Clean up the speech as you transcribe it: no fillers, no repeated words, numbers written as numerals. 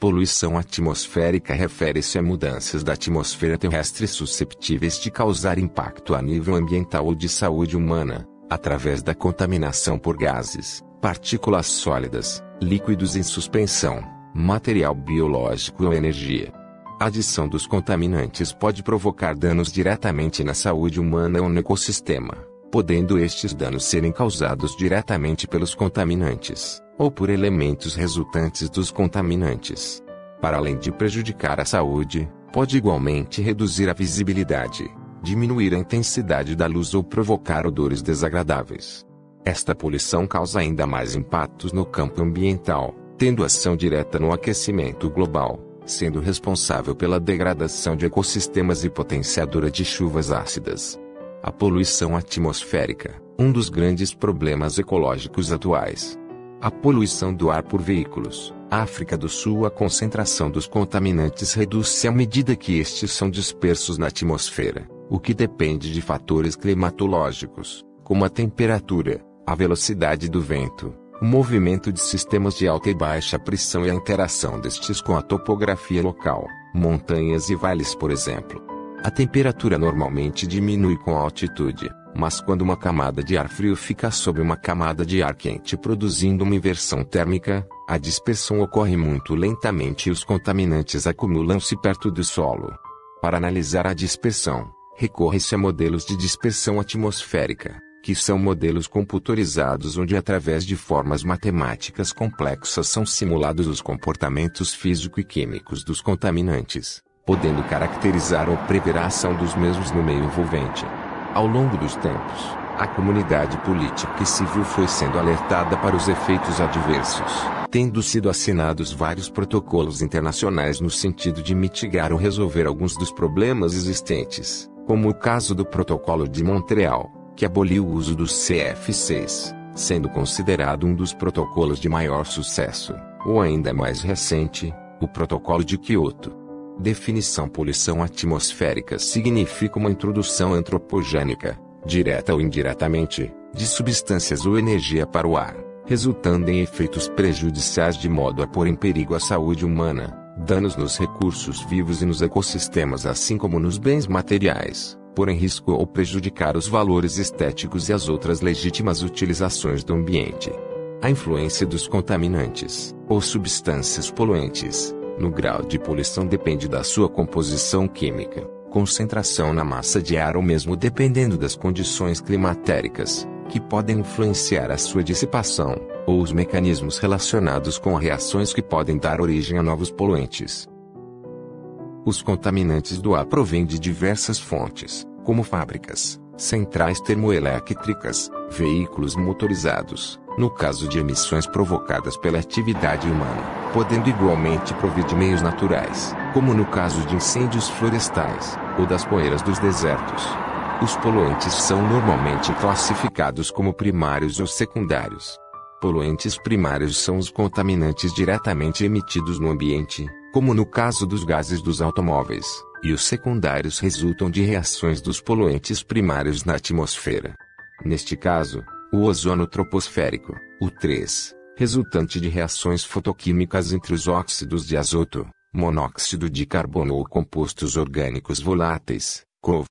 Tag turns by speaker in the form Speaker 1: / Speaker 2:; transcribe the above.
Speaker 1: Poluição atmosférica refere-se a mudanças da atmosfera terrestre susceptíveis de causar impacto a nível ambiental ou de saúde humana, através da contaminação por gases, partículas sólidas, líquidos em suspensão, material biológico ou energia. A adição dos contaminantes pode provocar danos diretamente na saúde humana ou no ecossistema, podendo estes danos serem causados diretamente pelos contaminantes, ou por elementos resultantes dos contaminantes. Para além de prejudicar a saúde, pode igualmente reduzir a visibilidade, diminuir a intensidade da luz ou provocar odores desagradáveis. Esta poluição causa ainda mais impactos no campo ambiental, tendo ação direta no aquecimento global, sendo responsável pela degradação de ecossistemas e potenciadora de chuvas ácidas. A poluição atmosférica, um dos grandes problemas ecológicos atuais. A poluição do ar por veículos. África do Sul. A concentração dos contaminantes reduz-se à medida que estes são dispersos na atmosfera, o que depende de fatores climatológicos, como a temperatura, a velocidade do vento, o movimento de sistemas de alta e baixa pressão e a interação destes com a topografia local, montanhas e vales, por exemplo. A temperatura normalmente diminui com a altitude, mas quando uma camada de ar frio fica sob uma camada de ar quente produzindo uma inversão térmica, a dispersão ocorre muito lentamente e os contaminantes acumulam-se perto do solo. Para analisar a dispersão, recorre-se a modelos de dispersão atmosférica, que são modelos computadorizados onde através de formas matemáticas complexas são simulados os comportamentos físico e químicos dos contaminantes, podendo caracterizar ou prever a ação dos mesmos no meio envolvente. Ao longo dos tempos, a comunidade política e civil foi sendo alertada para os efeitos adversos, tendo sido assinados vários protocolos internacionais no sentido de mitigar ou resolver alguns dos problemas existentes, como o caso do Protocolo de Montreal, que aboliu o uso dos CFCs, sendo considerado um dos protocolos de maior sucesso, ou ainda mais recente, o Protocolo de Kyoto. Definição: poluição atmosférica significa uma introdução antropogênica, direta ou indiretamente, de substâncias ou energia para o ar, resultando em efeitos prejudiciais de modo a pôr em perigo a saúde humana, danos nos recursos vivos e nos ecossistemas assim como nos bens materiais, pôr em risco ou prejudicar os valores estéticos e as outras legítimas utilizações do ambiente. A influência dos contaminantes, ou substâncias poluentes, no grau de poluição depende da sua composição química, concentração na massa de ar ou mesmo dependendo das condições climatéricas, que podem influenciar a sua dissipação, ou os mecanismos relacionados com reações que podem dar origem a novos poluentes. Os contaminantes do ar provêm de diversas fontes, como fábricas, centrais termoelétricas, veículos motorizados, no caso de emissões provocadas pela atividade humana, podendo igualmente provir de meios naturais, como no caso de incêndios florestais, ou das poeiras dos desertos. Os poluentes são normalmente classificados como primários ou secundários. Poluentes primários são os contaminantes diretamente emitidos no ambiente, como no caso dos gases dos automóveis, e os secundários resultam de reações dos poluentes primários na atmosfera. Neste caso, o ozono troposférico, o 3, resultante de reações fotoquímicas entre os óxidos de azoto, monóxido de carbono ou compostos orgânicos voláteis, COV,